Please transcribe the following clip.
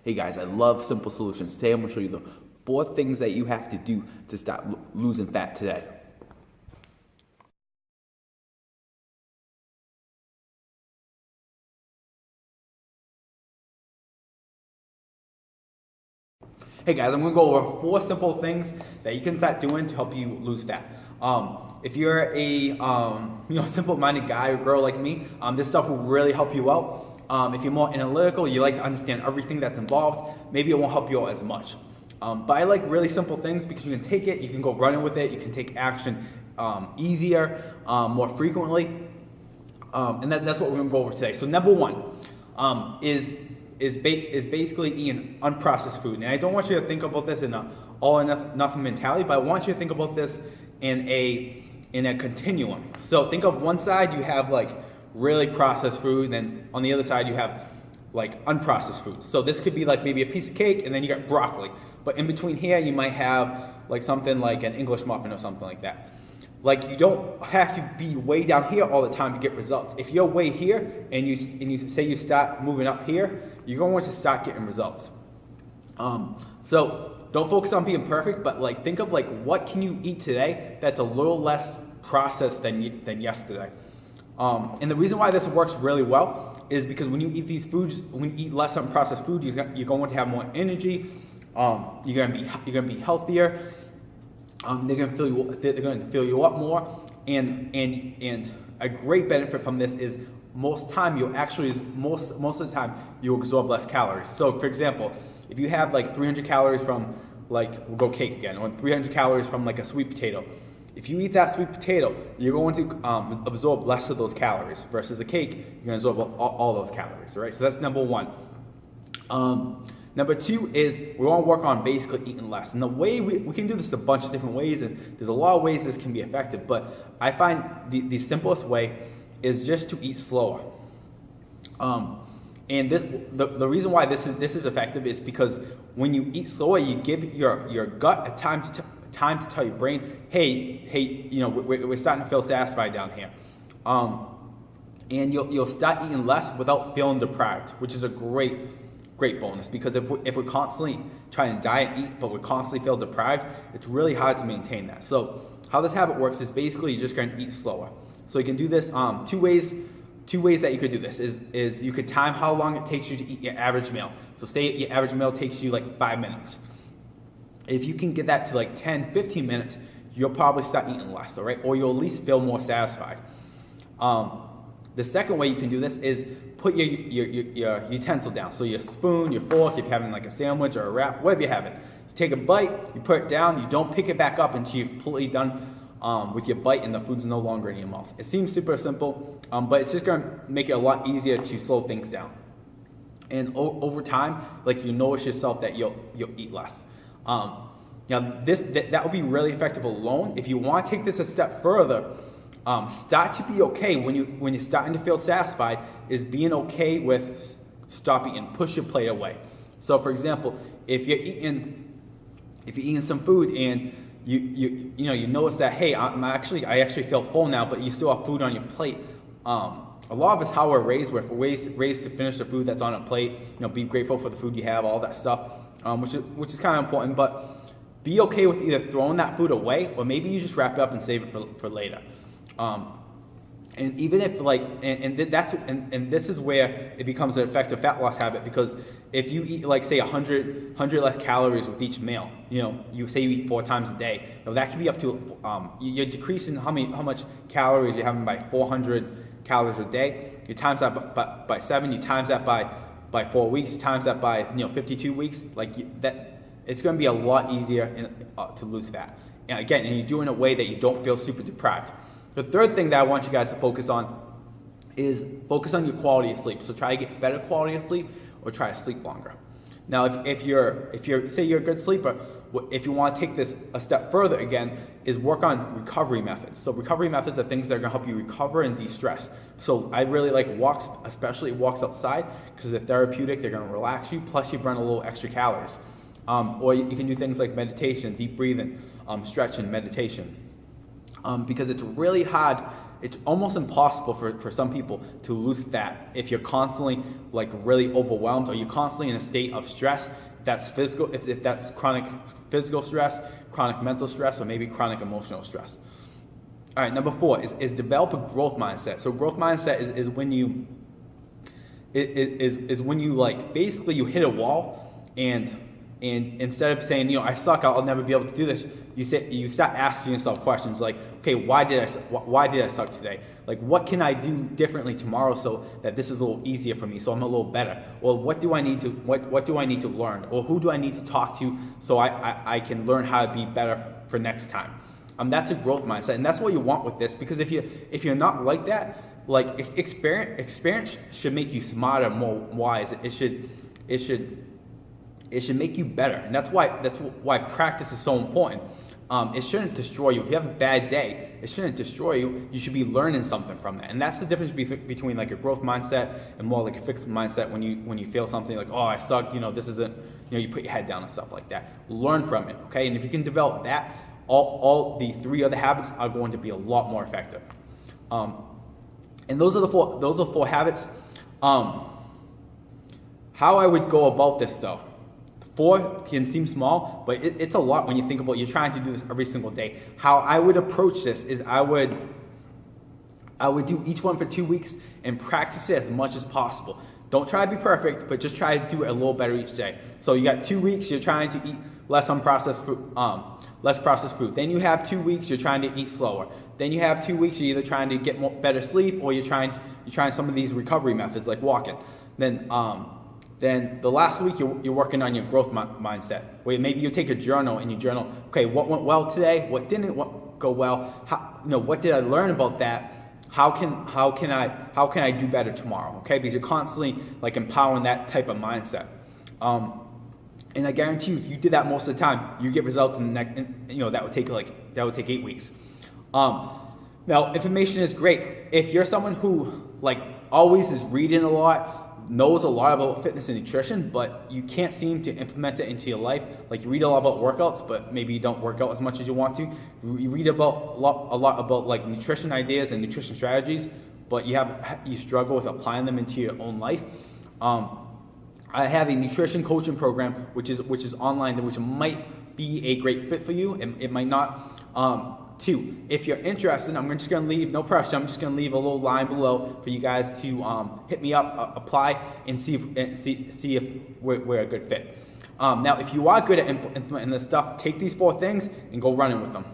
Hey guys, I love simple solutions. Today I'm going to show you the 4 things that you have to do to start losing fat today. Hey guys, I'm going to go over 4 simple things that you can start doing to help you lose fat. If you're a simple-minded guy or girl like me, this stuff will really help you out. If you're more analytical, you like to understand everything that's involved, maybe it won't help you out as much. But I like really simple things because you can take it, you can go running with it, you can take action easier, more frequently, and that's what we're going to go over today. So number 1 is basically eating unprocessed food. And I don't want you to think about this in an all or nothing mentality, but I want you to think about this in a continuum. So think of one side you have like really processed food, and then on the other side you have like unprocessed food. So this could be like maybe a piece of cake, and then you got broccoli. But in between here you might have like something like an English muffin or something like that. Like you don't have to be way down here all the time to get results. If you're way here and you say you start moving up here, you're going to start getting results. So don't focus on being perfect, but like think of like what can you eat today that's a little less processed than yesterday. And the reason why this works really well is because when you eat these foods, when you eat less unprocessed food, you're going to have more energy. You're going to be healthier. They're going to fill you up more, and a great benefit from this is most of the time you'll absorb less calories. So for example, if you have like 300 calories from we'll go cake again, or 300 calories from like a sweet potato, if you eat that sweet potato, you're going to absorb less of those calories versus a cake, you're going to absorb all those calories, right? So that's number 1. Number 2 is we want to work on basically eating less. And the way we can do this a bunch of different ways, and there's a lot of ways this can be effective, but I find the simplest way is just to eat slower. And the reason why this is effective is because when you eat slower, you give your gut a time to tell your brain, hey, we're starting to feel satisfied down here. And you'll start eating less without feeling deprived, which is a great bonus, because if we're constantly trying to diet and eat, but we constantly feel deprived, it's really hard to maintain that. So how this habit works is basically you're just going to eat slower. So you can do this 2 ways. 2 ways that you could do this is you could time how long it takes you to eat your average meal. So say your average meal takes you like 5 minutes. If you can get that to like 10, 15 minutes, you'll probably start eating less, all right? Or you'll at least feel more satisfied. The second way you can do this is put your utensil down. So your spoon, your fork, if you're having like a sandwich or a wrap, whatever you're having. You take a bite, you put it down, you don't pick it back up until you're completely done with your bite and the food's no longer in your mouth. It seems super simple, but it's just going to make it a lot easier to slow things down. And over time, like you notice yourself that you'll eat less. Now that will be really effective alone. If you want to take this a step further, start to be okay when you're starting to feel satisfied is being okay with stop eating, push your plate away. So for example, if you're eating some food and you notice that, hey, I actually feel full now, but you still have food on your plate. A lot of us how we're raised to finish the food that's on a plate. Be grateful for the food you have, all that stuff, which is kind of important. But be okay with either throwing that food away, or maybe you just wrap it up and save it for later. And even if and this is where it becomes an effective fat loss habit, because if you eat like say 100 less calories with each meal, you say you eat 4 times a day, that can be up to you're decreasing how much calories you're having by 400 calories a day. You times that by 7, you times that by 4 weeks, you times that by 52 weeks, it's going to be a lot easier to lose fat. And again, and you do it in a way that you don't feel super deprived. The third thing that I want you guys to focus on is focus on your quality of sleep. So try to get better quality of sleep, or try to sleep longer. Now, if you're say you're a good sleeper, if you want to take this a step further again, is work on recovery methods. So recovery methods are things that are going to help you recover and de-stress. So I really like walks, especially walks outside, because they're therapeutic. They're going to relax you. Plus, you burn a little extra calories. Or you can do things like meditation, deep breathing, stretching, meditation. Because it's really hard It's almost impossible for some people to lose fat if you're constantly like really overwhelmed, or you're constantly in a state of stress. That's physical, if that's chronic physical stress, chronic mental stress, or maybe chronic emotional stress. All right, number 4 is develop a growth mindset. So growth mindset is when you is when you like basically you hit a wall, and instead of saying, you know, I suck, I'll never be able to do this, you start asking yourself questions like, okay, why did I suck today? Like, what can I do differently tomorrow so that this is a little easier for me, so I'm a little better? Or what do I need to learn? Or who do I need to talk to so I can learn how to be better for next time? That's a growth mindset, and that's what you want with this, because if you're not like that, like experience should make you smarter, more wise. It should make you better, and that's why practice is so important. It shouldn't destroy you. If you have a bad day, it shouldn't destroy you. You should be learning something from that, and that's the difference between like a growth mindset and more like a fixed mindset. When you feel something like, oh, I suck, you know, this isn't, you know, you put your head down and stuff like that. Learn from it, okay? And if you can develop that, all the 3 other habits are going to be a lot more effective. And those are 4 habits. How I would go about this though. 4 can seem small, but it's a lot when you think about you're trying to do this every single day. How I would approach this is I would do each one for 2 weeks and practice it as much as possible. Don't try to be perfect, but just try to do it a little better each day. So you got 2 weeks, you're trying to eat less processed food. Then you have 2 weeks, you're trying to eat slower. Then you have 2 weeks, you're either trying to get better sleep, or you're trying some of these recovery methods like walking. Then the last week you're working on your growth mindset, where maybe you take a journal and you journal, okay, what went well today, what didn't go well, what did I learn about that, how can I do better tomorrow, okay? Because you're constantly like empowering that type of mindset. And I guarantee you, if you did that most of the time, you get results in the next, that would take 8 weeks. Now, information is great. If you're someone who like always is reading a lot, knows a lot about fitness and nutrition, but you can't seem to implement it into your life, like you read a lot about workouts, but maybe you don't work out as much as you want to. You read a lot about like nutrition ideas and nutrition strategies, but you struggle with applying them into your own life. I have a nutrition coaching program, which is online, which might be a great fit for you. It might not. 2, if you're interested, I'm just going to leave, no pressure, I'm just going to leave a little line below for you guys to hit me up, apply, and see if we're a good fit. Now, if you are good at implementing this stuff, take these 4 things and go running with them.